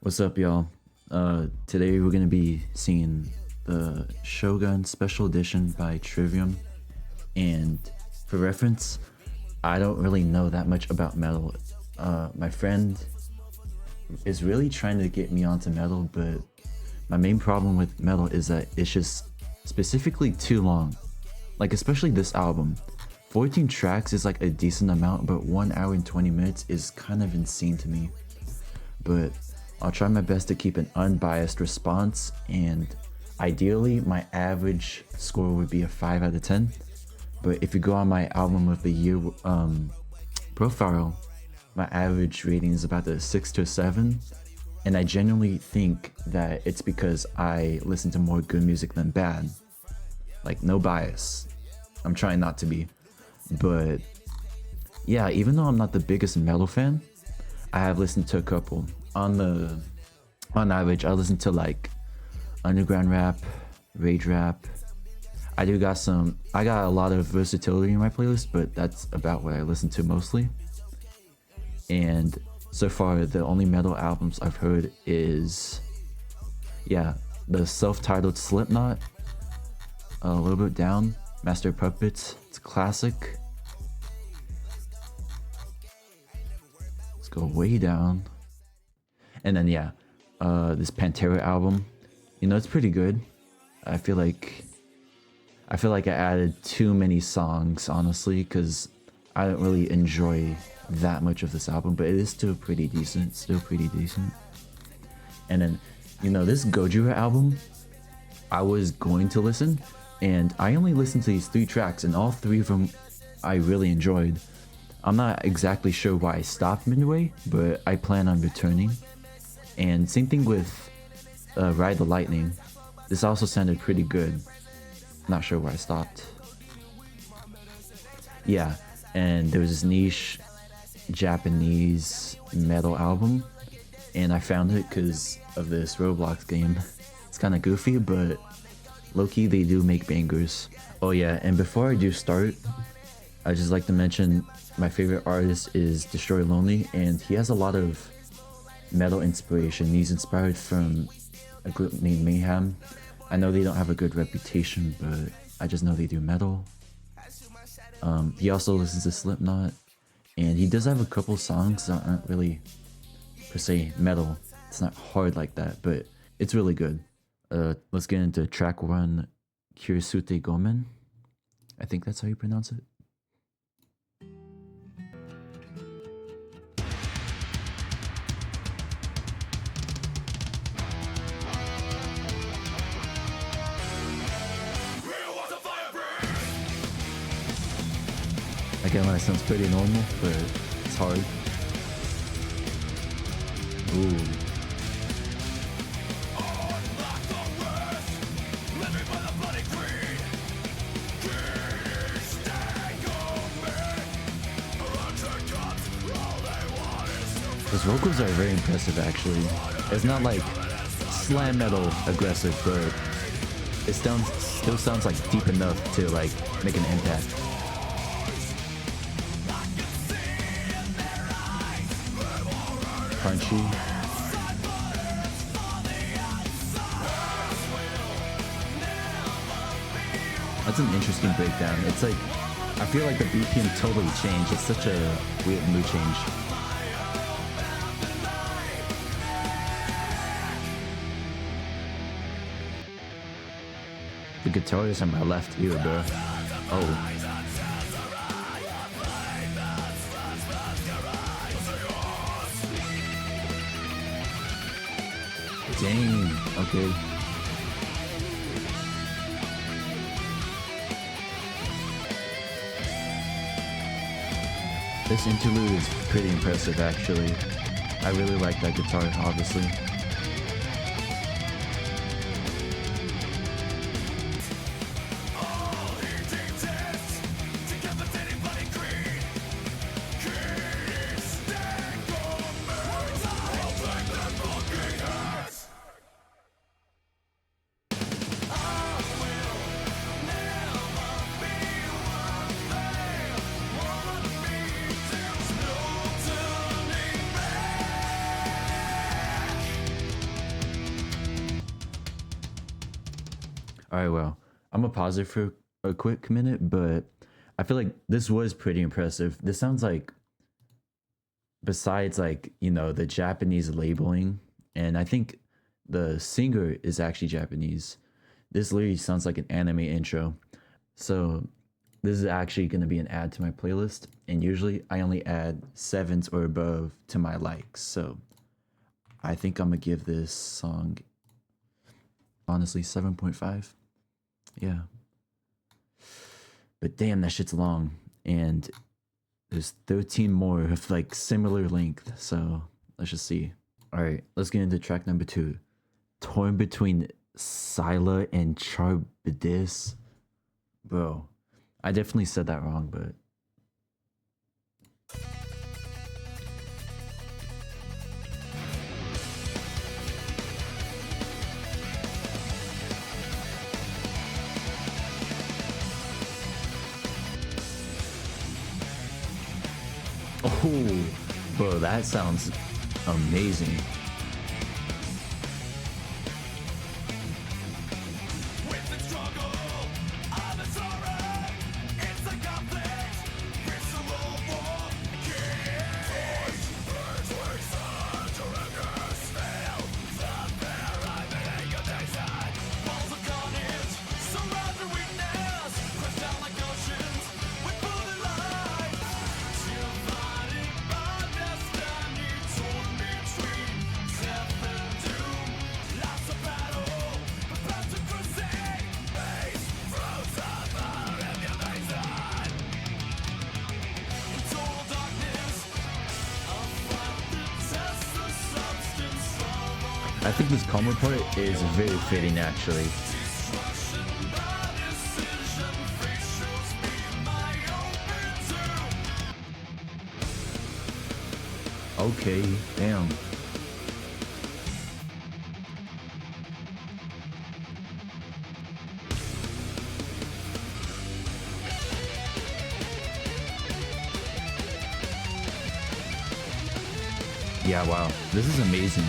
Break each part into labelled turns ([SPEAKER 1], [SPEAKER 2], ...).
[SPEAKER 1] What's up, y'all? Today we're gonna be seeing the Shogun Special Edition by Trivium, and for reference, I don't really know that much about metal. My friend is really trying to get me onto metal, but my main problem with metal is that it's just specifically too long. Like, especially this album. 14 tracks is like a decent amount, but 1 hour and 20 minutes is kind of insane to me. But I'll try my best to keep an unbiased response, and ideally my average score would be a 5 out of 10. But if you go on my album of the year profile, my average rating is about a 6 to a 7. And I genuinely think that it's because I listen to more good music than bad. Like, no bias. I'm trying not to be. But yeah, even though I'm not the biggest metal fan, I have listened to a couple. On average, I listen to like underground rap, rage rap. I got a lot of versatility in my playlist, but that's about what I listen to mostly. And so far, the only metal albums I've heard is, the self-titled Slipknot, a little bit down, Master of Puppets, it's a classic. Let's go way down. And then this Pantera album, it's pretty good. I feel like I added too many songs, honestly, because I don't really enjoy that much of this album, but it is still pretty decent. And then, this Gojira album, I was going to listen, and I only listened to these 3 tracks, and all 3 of them I really enjoyed. I'm not exactly sure why I stopped midway, but I plan on returning. And same thing with Ride the Lightning. This also sounded pretty good. Not sure why I stopped. Yeah, and there was this niche Japanese metal album, and I found it because of this Roblox game. It's kind of goofy, but low-key they do make bangers. Oh yeah, and before I do start, I just like to mention my favorite artist is Destroy Lonely, and he has a lot of metal inspiration. He's inspired from a group named Mayhem. I know they don't have a good reputation, but I just know they do metal. He also listens to Slipknot, and he does have a couple songs that aren't really per se metal. It's not hard like that, but it's really good. Let's get into track 1, Kirisute Gomen. I think that's how you pronounce it. Again, that sounds pretty normal, but it's hard. Ooh. Those vocals are very impressive, actually. It's not like slam metal aggressive, but it still sounds like deep enough to like make an impact. Punchy. That's an interesting breakdown. It's like, I feel like the BPM totally changed. It's such a weird mood change. The guitar is on my left ear, bro. Oh. Dang, okay. This interlude is pretty impressive, actually. I really like that guitar, obviously. All right, well, I'm gonna pause it for a quick minute, but I feel like this was pretty impressive. This sounds like, besides like, you know, the Japanese labeling, and I think the singer is actually Japanese. This literally sounds like an anime intro. So this is actually going to be an add to my playlist, and usually I only add sevens or above to my likes. So I think I'm gonna give this song honestly 7.5. Yeah. But damn, that shit's long, and there's 13 more of like similar length. So let's just see. All right, let's get into track number 2. Torn between Scylla and Charbidis. Bro, I definitely said that wrong, but oh, bro, that sounds amazing. I think this combo part is very fitting, actually. Okay, damn. Yeah, wow. This is amazing.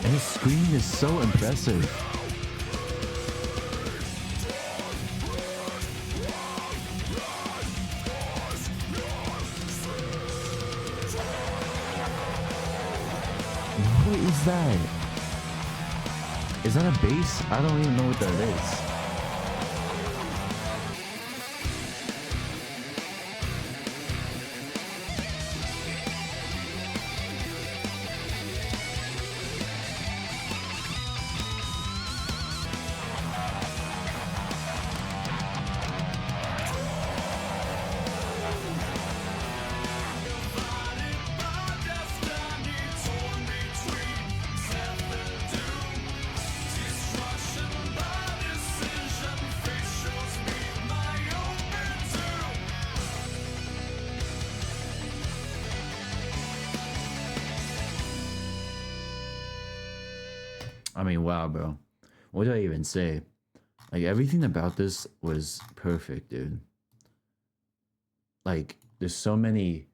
[SPEAKER 1] And his screaming is so impressive. What is that? Is that a bass? I don't even know what that is. I mean, wow, bro. What do I even say? Like, everything about this was perfect, dude. Like, there's so many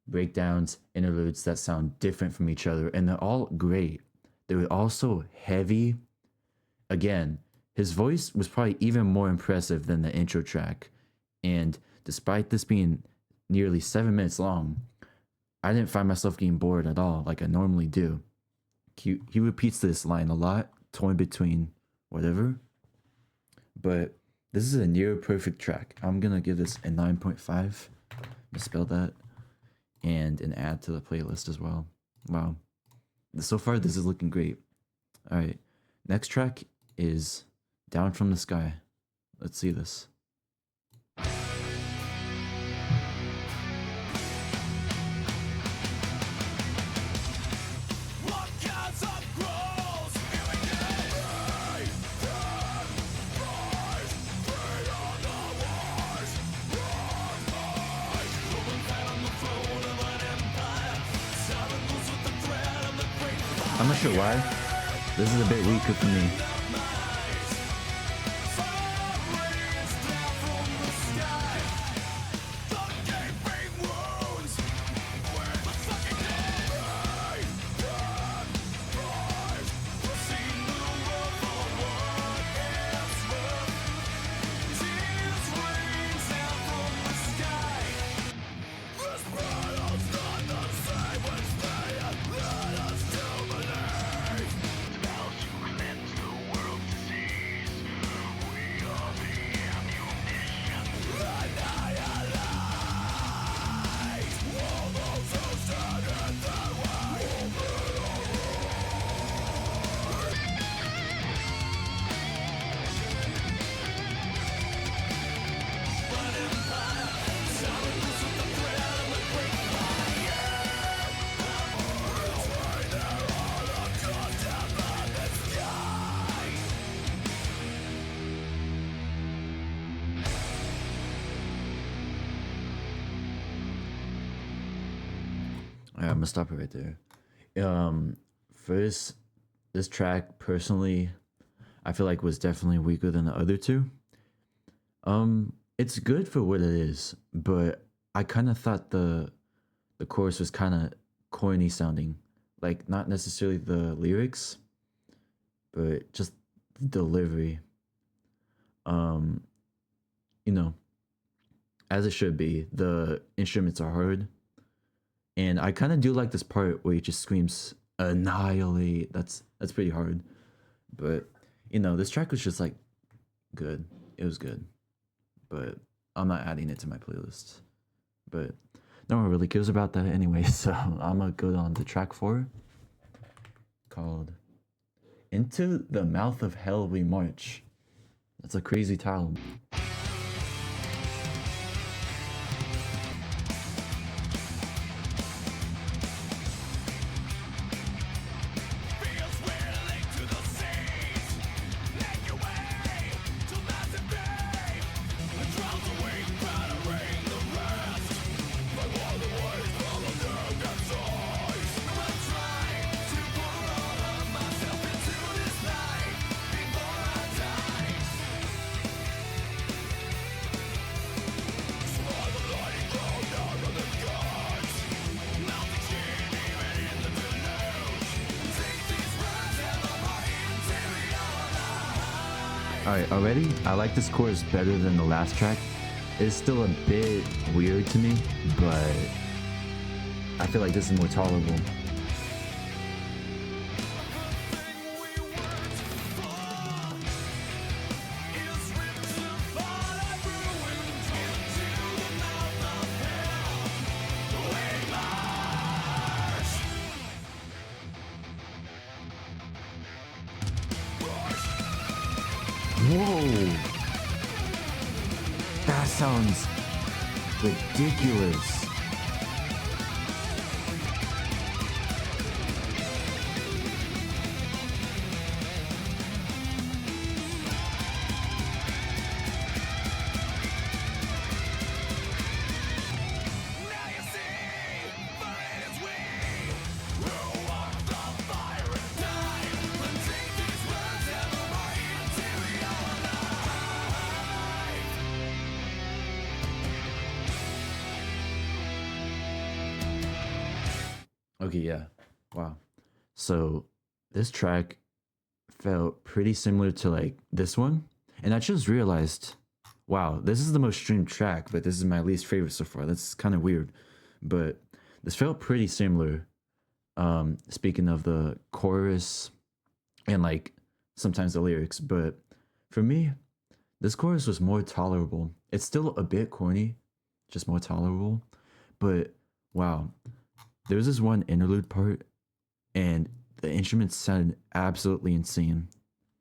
[SPEAKER 1] breakdowns, interludes that sound different from each other, and they're all great. They were also heavy. Again, his voice was probably even more impressive than the intro track. And despite this being nearly 7 minutes long, I didn't find myself getting bored at all like I normally do. He repeats this line a lot, torn between whatever. But this is a near perfect track. I'm gonna give this a 9.5. Misspelled that. And an add to the playlist as well. Wow. So far, this is looking great. All right. Next track is Down from the Sky. Let's see this. I'm not sure why. This is a bit weaker for me. Alright, I'm gonna stop it right there. First, this track personally, I feel like was definitely weaker than the other two. It's good for what it is, but I kind of thought the chorus was kind of corny sounding, like not necessarily the lyrics, but just the delivery. Um, you know, as it should be. The instruments are hard, and I kind of do like this part where he just screams "annihilate." That's pretty hard, but this track was just like good. It was good, but I'm not adding it to my playlist. But no one really cares about that anyway, so I'm gonna go on to track 4, called "Into the Mouth of Hell We March." That's a crazy title. Alright, already, I like this chorus better than the last track. It's still a bit weird to me, but I feel like this is more tolerable. Whoa! That sounds ridiculous. Okay, yeah. Wow. So this track felt pretty similar to like this one. And I just realized, wow, this is the most streamed track, but this is my least favorite so far. That's kind of weird. But this felt pretty similar. Speaking of the chorus and like sometimes the lyrics, but for me, this chorus was more tolerable. It's still a bit corny, just more tolerable. But wow, there's this one interlude part, and the instruments sounded absolutely insane.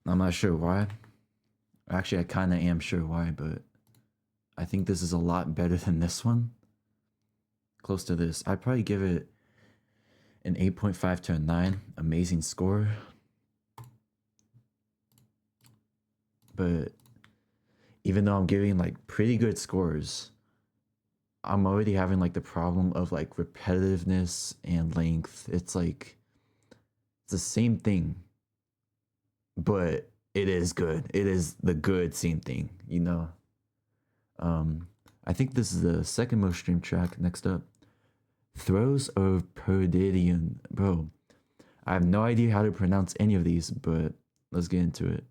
[SPEAKER 1] I'm not sure why. Actually, I kind of am sure why, but I think this is a lot better than this one. Close to this. I'd probably give it an 8.5 to a 9. Amazing score. But even though I'm giving like pretty good scores, I'm already having like the problem of like repetitiveness and length. It's like it's the same thing, but it is good. It is the good same thing, I think this is the second most streamed track. Next up, Throes of Perdition. Bro, I have no idea how to pronounce any of these, but let's get into it.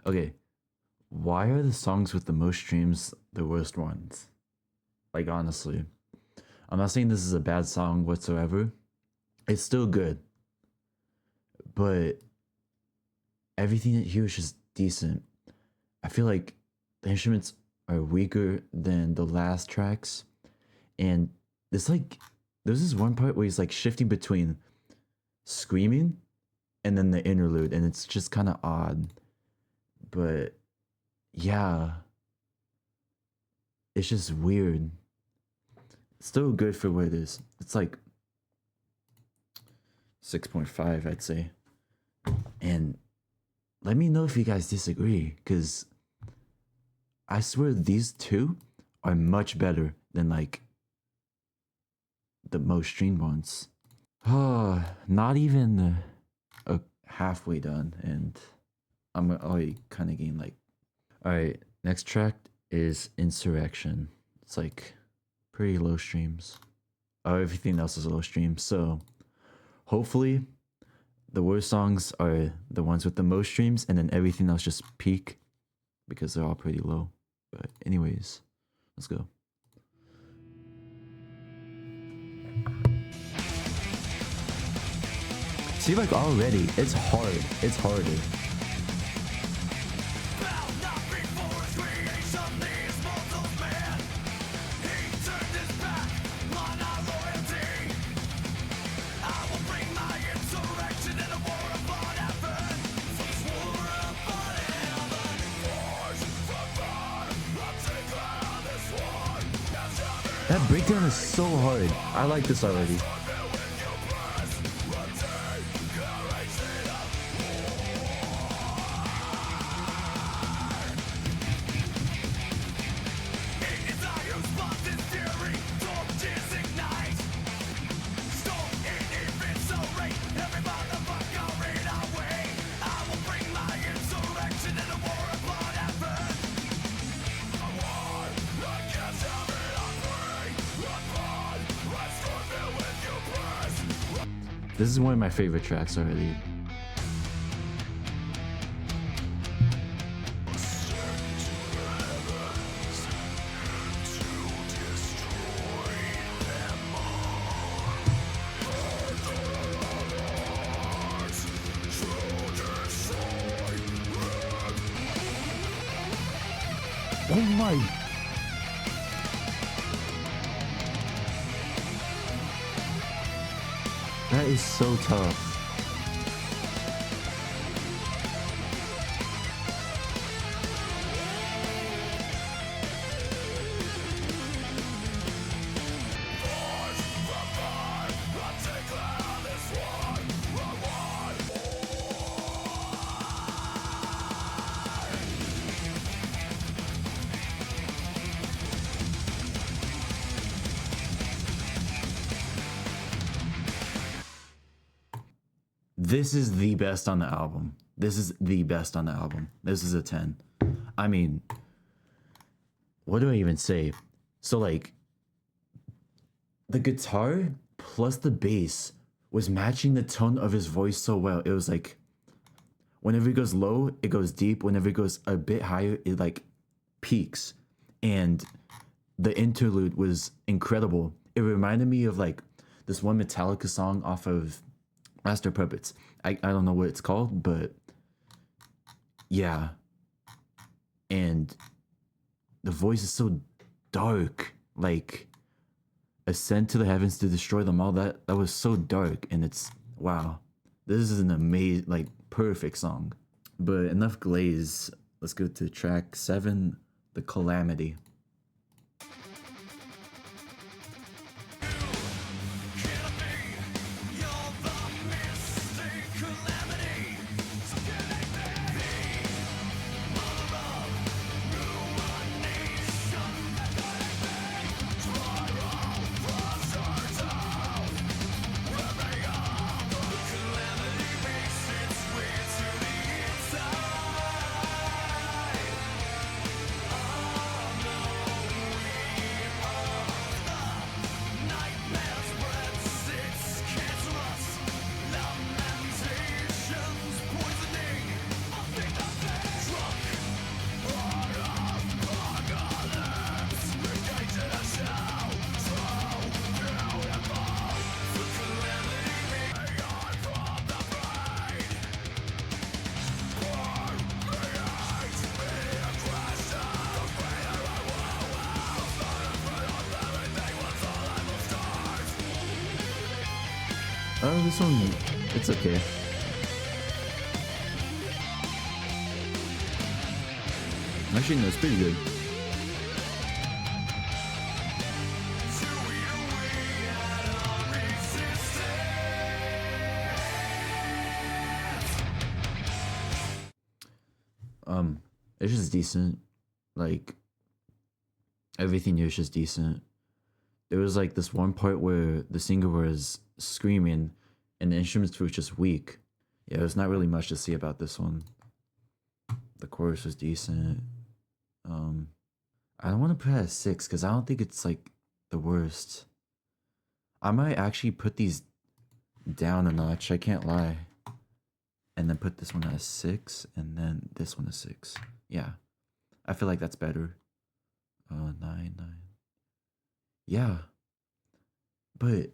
[SPEAKER 1] Okay, why are the songs with the most streams the worst ones? Like, honestly, I'm not saying this is a bad song whatsoever. It's still good, but everything here is just decent. I feel like the instruments are weaker than the last tracks, and it's like there's this one part where he's like shifting between screaming and then the interlude, and it's just kind of odd. But yeah, it's just weird. Still good for what it is. It's like 6.5, I'd say. And let me know if you guys disagree, because I swear these two are much better than like the most streamed ones. Not even halfway done, and I'm already kind of getting like, all right, next track is Insurrection. It's like pretty low streams. Oh, everything else is low streams. So hopefully the worst songs are the ones with the most streams, and then everything else just peak because they're all pretty low. But anyways, let's go. See, like already, it's hard. It's harder. That breakdown is so hard. I like this already. This is one of my favorite tracks already. Oh my! That is so tough. This is the best on the album. This is the best on the album. This is a 10. I mean, what do I even say? So like, the guitar plus the bass was matching the tone of his voice so well. It was like, whenever it goes low, it goes deep. Whenever it goes a bit higher, it like peaks. And the interlude was incredible. It reminded me of like this one Metallica song off of Master Puppets. I don't know what it's called, but yeah. And the voice is so dark, like ascend to the heavens to destroy them all. That was so dark, and it's wow. This is an amazing, like perfect song. But enough glaze. Let's go to track 7, The Calamity. Oh, this one, it's okay. Actually, no, it's pretty good. It's just decent. Like, everything here is just decent. There was like this one part where the singer was screaming and the instruments were just weak. Yeah, there's not really much to see about this one. The chorus was decent. I don't want to put it at 6 because I don't think it's like the worst. I might actually put these down a notch, I can't lie. And then put this one at 6 and then this one at 6. Yeah, I feel like that's better. 9. Yeah. But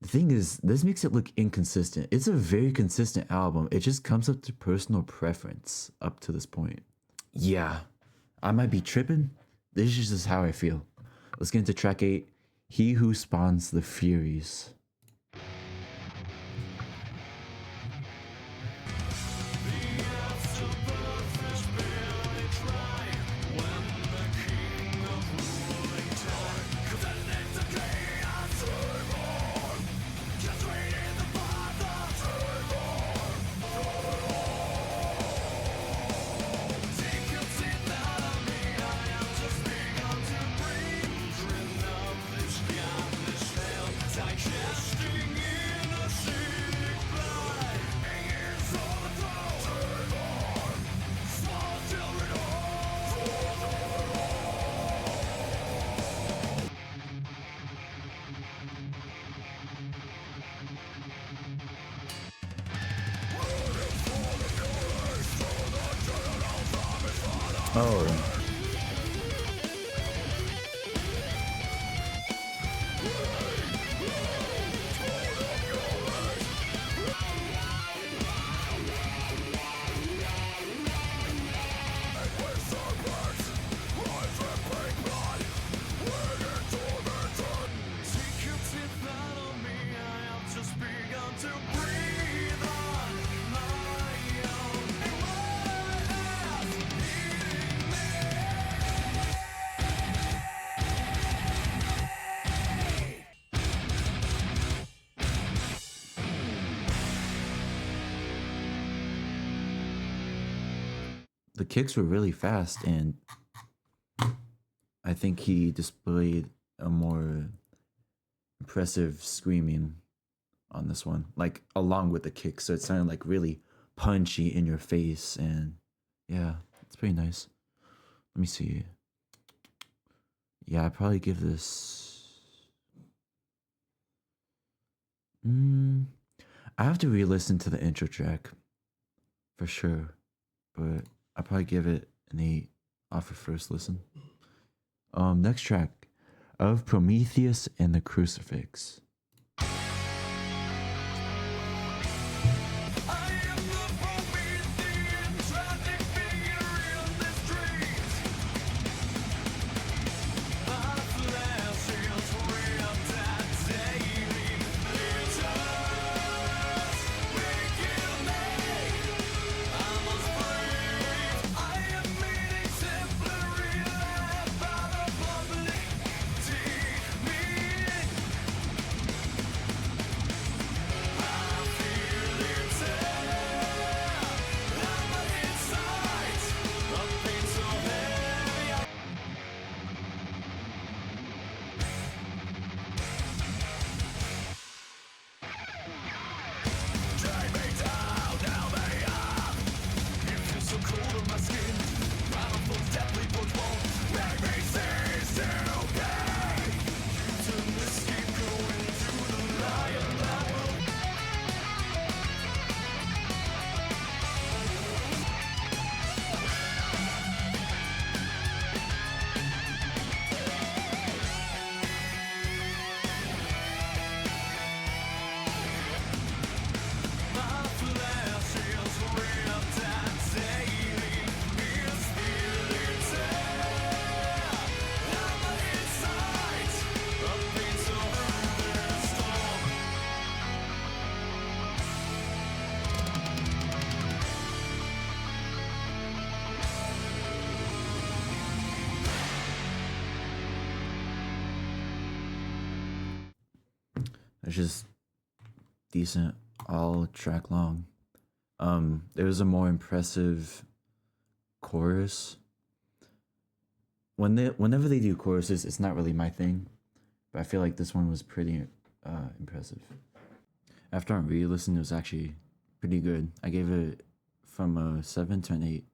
[SPEAKER 1] the thing is, this makes it look inconsistent. It's a very consistent album. It just comes up to personal preference up to this point. Yeah, I might be tripping. This is just how I feel. Let's get into track 8. He Who Spawns the Furies. Oh. The kicks were really fast, and I think he displayed a more impressive screaming on this one, like along with the kicks, so it sounded like really punchy in your face, and yeah, it's pretty nice. Let me see. Yeah, I'd probably give this. I have to re-listen to the intro track for sure, but I'll probably give it an 8 off of first listen. Next track, Of Prometheus and the Crucifix. It's just decent all track long. There was a more impressive chorus. Whenever they do choruses, it's not really my thing, but I feel like this one was pretty impressive. After I re-listened, it was actually pretty good. I gave it from a 7 to an 8.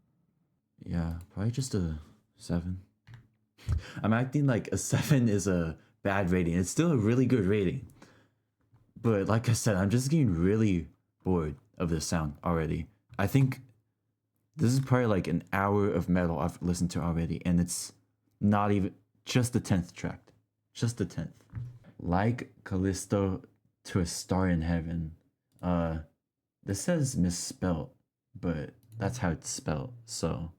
[SPEAKER 1] Yeah, probably just a 7. I'm acting like a 7 is a bad rating. It's still a really good rating. But like I said, I'm just getting really bored of this sound already. I think this is probably like an hour of metal I've listened to already, and it's not even just the 10th track. Just the 10th. Like Callisto to a Star in Heaven. This says misspelt, but that's how it's spelled, so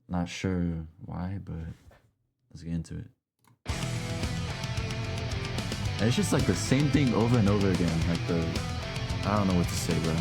[SPEAKER 1] not sure why, but let's get into it. And it's just like the same thing over and over again. Like I don't know what to say, bro.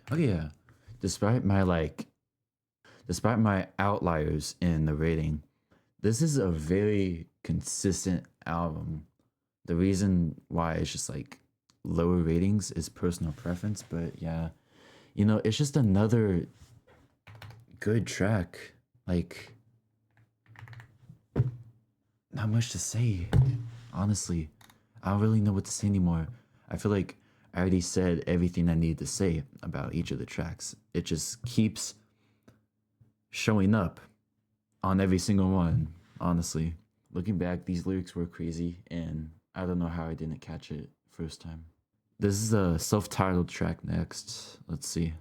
[SPEAKER 1] Oh yeah, despite my outliers in the rating, this is a very consistent album. The reason why it's just like lower ratings is personal preference, but yeah, it's just another good track. Like, not much to say, honestly. I don't really know what to say anymore. I feel like I already said everything I need to say about each of the tracks. It just keeps showing up on every single one, honestly. Looking back, these lyrics were crazy, and I don't know how I didn't catch it first time. This is a self-titled track next. Let's see.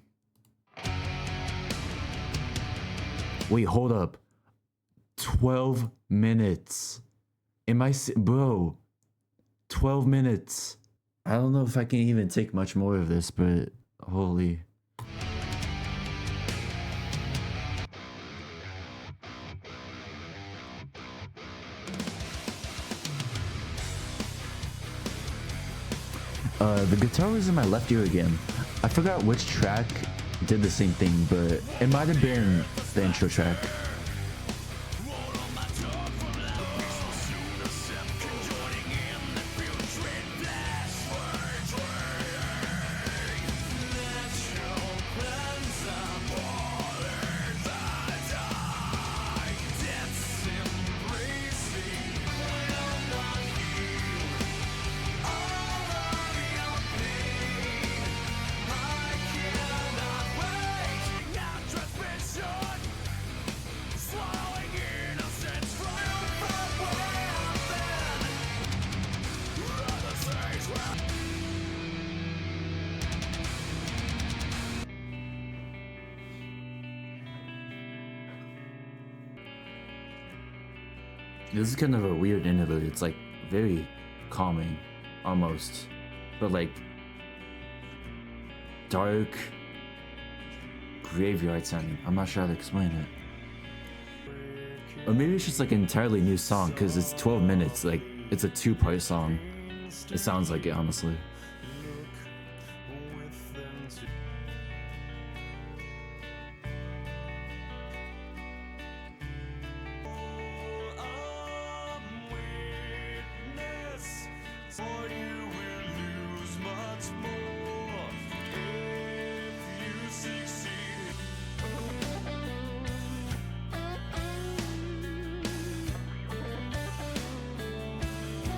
[SPEAKER 1] Wait, hold up. 12 minutes. Bro, 12 minutes. I don't know if I can even take much more of this, but holy. The guitar was in my left ear again. I forgot which track did the same thing, but it might have been the intro track. This is kind of a weird interlude. It's like very calming, almost, but like dark, graveyard sounding. I'm not sure how to explain it. Or maybe it's just like an entirely new song because it's 12 minutes. Like, it's a 2-part song. It sounds like it, honestly.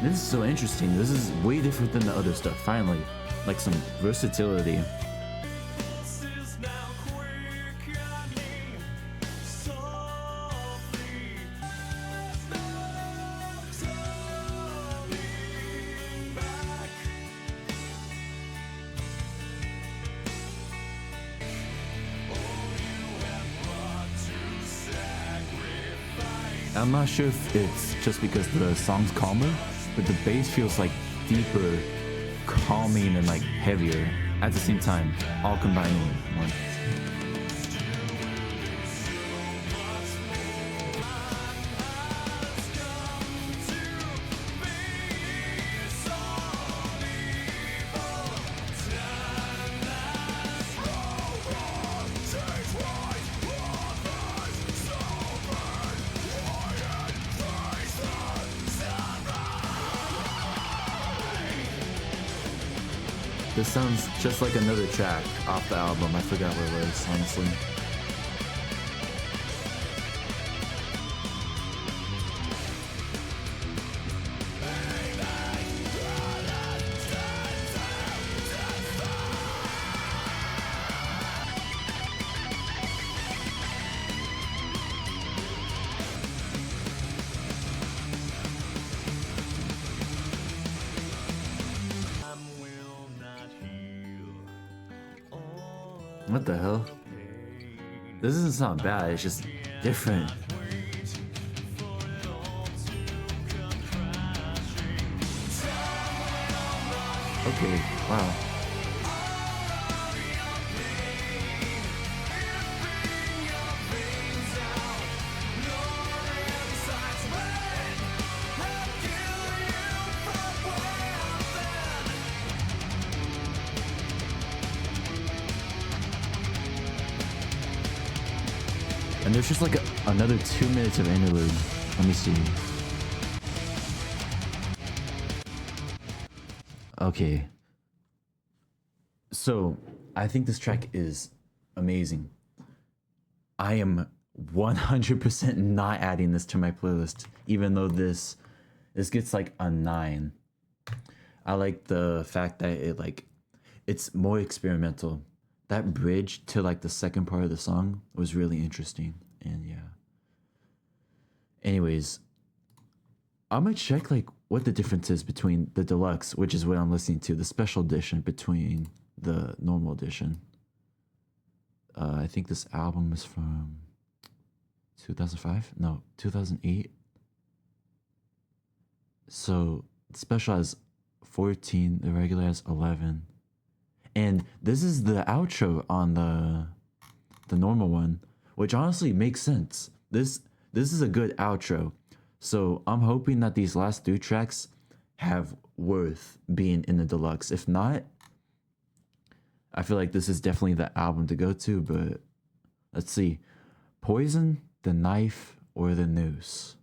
[SPEAKER 1] This is so interesting. This is way different than the other stuff. Finally, like some versatility. I'm not sure if it's just because the song's calmer, but the bass feels like deeper, calming, and like heavier at the same time, all combining in one. This sounds just like another track off the album. I forgot what it was, honestly. What the hell? This doesn't sound bad, it's just different. Okay, wow. And there's just like another 2 minutes of interlude. Let me see. Okay. So, I think this track is amazing. I am 100% not adding this to my playlist, even though this gets like a 9. I like the fact that it's more experimental. That bridge to like the second part of the song was really interesting, and yeah. Anyways, I'm gonna check like what the difference is between the deluxe, which is what I'm listening to, the special edition, between the normal edition. I think this album is from 2005? No, 2008. So special has 14, the regular has 11. And this is the outro on the normal one, which honestly makes sense. This is a good outro. So I'm hoping that these last 2 tracks have worth being in the deluxe. If not, I feel like this is definitely the album to go to, but let's see. Poison, The Knife, or The Noose?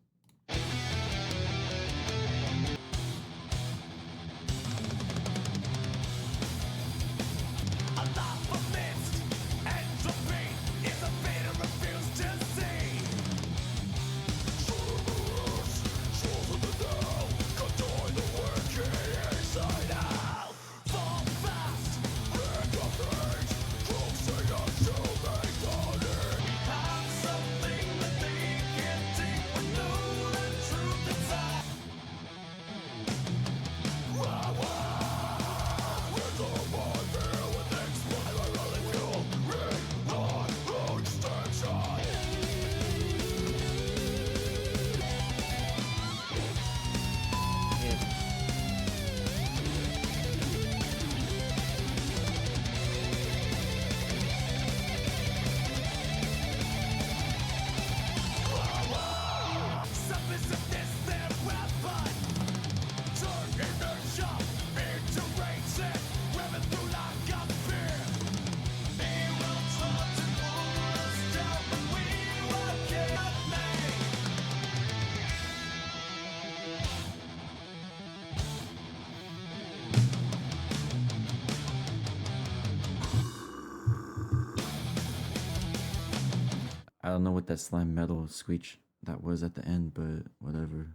[SPEAKER 1] don't know what that slime metal screech that was at the end, but whatever.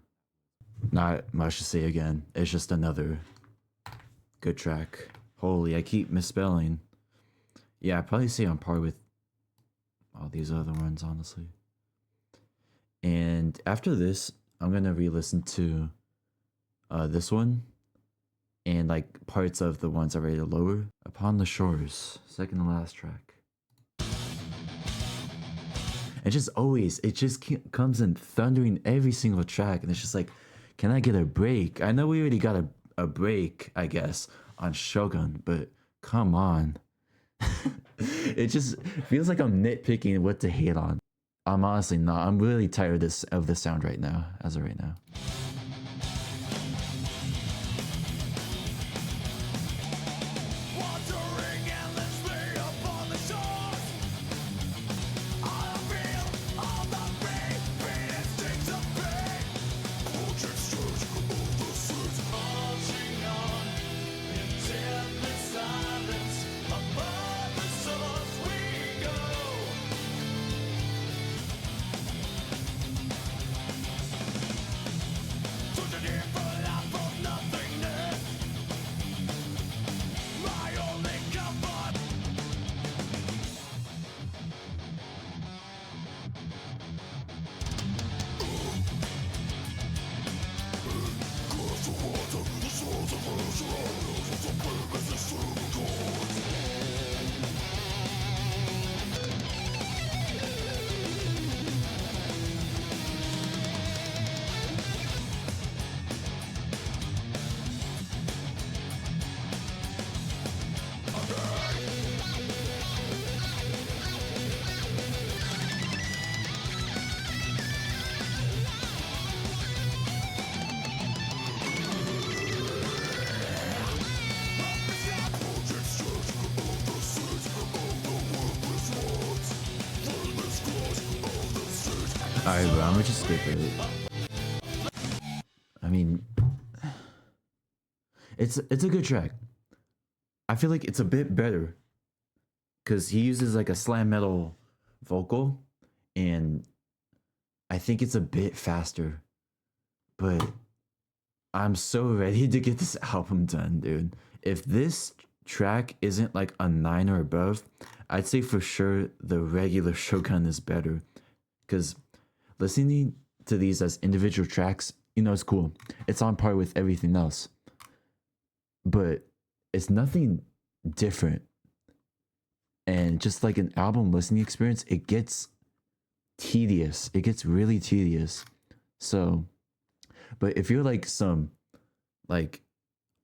[SPEAKER 1] Not much to say again. It's just another good track. Holy, I keep misspelling. Yeah, I'd probably say on par with all these other ones, honestly. And after this, I'm gonna re-listen to this one and like parts of the ones I rated lower. Upon the Shores, second to last track. It just always, it just comes in thundering every single track, and it's just like, can I get a break? I know we already got a break, I guess, on Shogun, but come on. It just feels like I'm nitpicking what to hate on. I'm honestly not. I'm really tired of this sound right now, as of right now. Alright, bro, I'm gonna just skip it. I mean, it's a good track. I feel like it's a bit better because he uses like a slam metal vocal, and I think it's a bit faster. But I'm so ready to get this album done, dude. If this track isn't like a 9 or above, I'd say for sure the regular Shogun is better. Because listening to these as individual tracks, you know, it's cool. It's on par with everything else. But it's nothing different. And just like an album listening experience, it gets tedious. It gets really tedious. So, but if you're like some like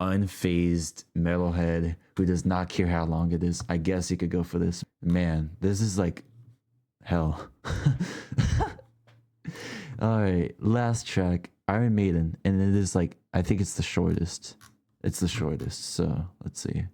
[SPEAKER 1] unfazed metalhead who does not care how long it is, I guess you could go for this. Man, this is like hell. Alright, last track, Iron Maiden, and it is like, I think it's the shortest. It's the shortest, so let's see.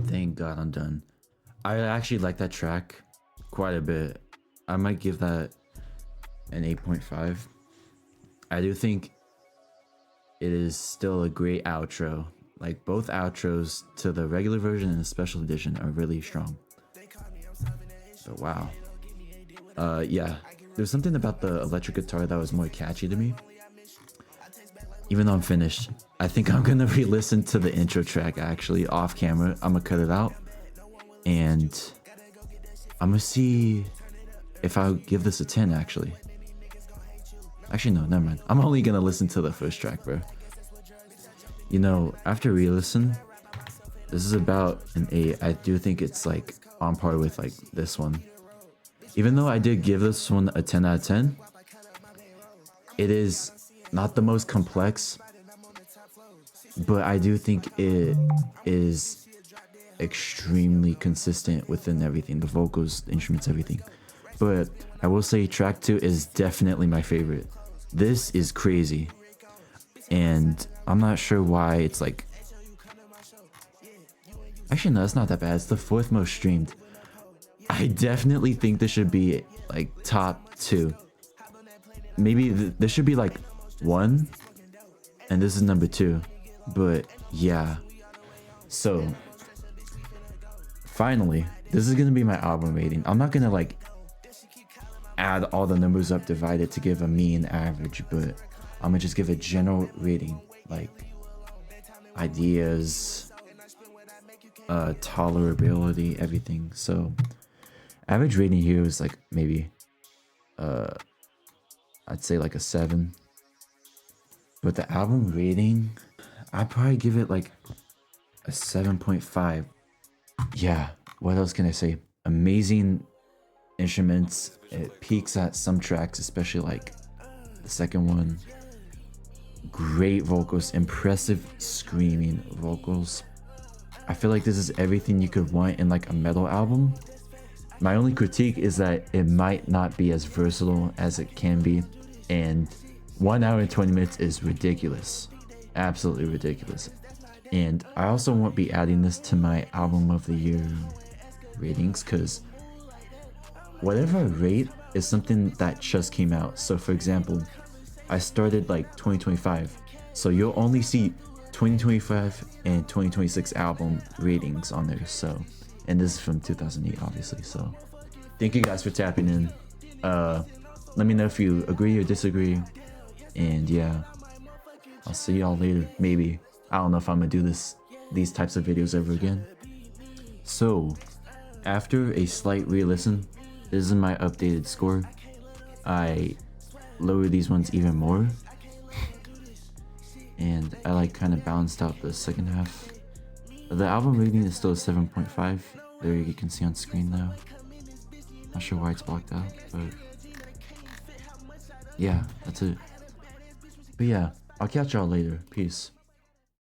[SPEAKER 1] Thank God I'm done. I actually like that track quite a bit. I might give that an 8.5. I do think it is still a great outro. Like both outros to the regular version and the special edition are really strong. But wow. Yeah, there's something about the electric guitar that was more catchy to me. Even though I'm finished, I think I'm gonna re-listen to the intro track actually off camera. I'm gonna cut it out and I'm gonna see if I'll give this a 10 actually. Actually, no, never mind. I'm only gonna listen to the first track, bro. You know, after re-listen, this is about an 8. I do think it's like on par with like this one. Even though I did give this one a 10 out of 10, it is not the most complex, but I do think it is extremely consistent within everything, the vocals, the instruments, everything. But I will say track 2 is definitely my favorite. This is crazy, and I'm not sure why it's like, actually no, it's not that bad. It's the 4th most streamed. I definitely think this should be like top 2. Maybe this should be like 1, and this is number 2. But yeah, so finally, this is gonna be my album rating. I'm not gonna like add all the numbers up, divide it to give a mean average, but I'm gonna just give a general rating, like ideas, tolerability, everything. So average rating here is like maybe I'd say like a 7, but the album rating, I'd probably give it like a 7.5. Yeah, what else can I say? Amazing instruments. It peaks at some tracks, especially like the second one. Great vocals, impressive screaming vocals. I feel like this is everything you could want in like a metal album. My only critique is that it might not be as versatile as it can be, and 1 hour and 20 minutes is ridiculous. Absolutely ridiculous. And I also won't be adding this to my album of the year ratings, because whatever I rate is something that just came out. So for example, I started like 2025, so you'll only see 2025 and 2026 album ratings on there. So, and this is from 2008 obviously. So thank you guys for tapping in. Let me know if you agree or disagree, and yeah, I'll see y'all later. Maybe, I don't know if I'm gonna do these types of videos ever again. So after a slight re-listen, this is my updated score. I lowered these ones even more, and I like kind of balanced out the second half. The album rating is still a 7.5. There you can see on screen now. Not sure why it's blocked out, but yeah, that's it. But yeah, I'll catch y'all later. Peace.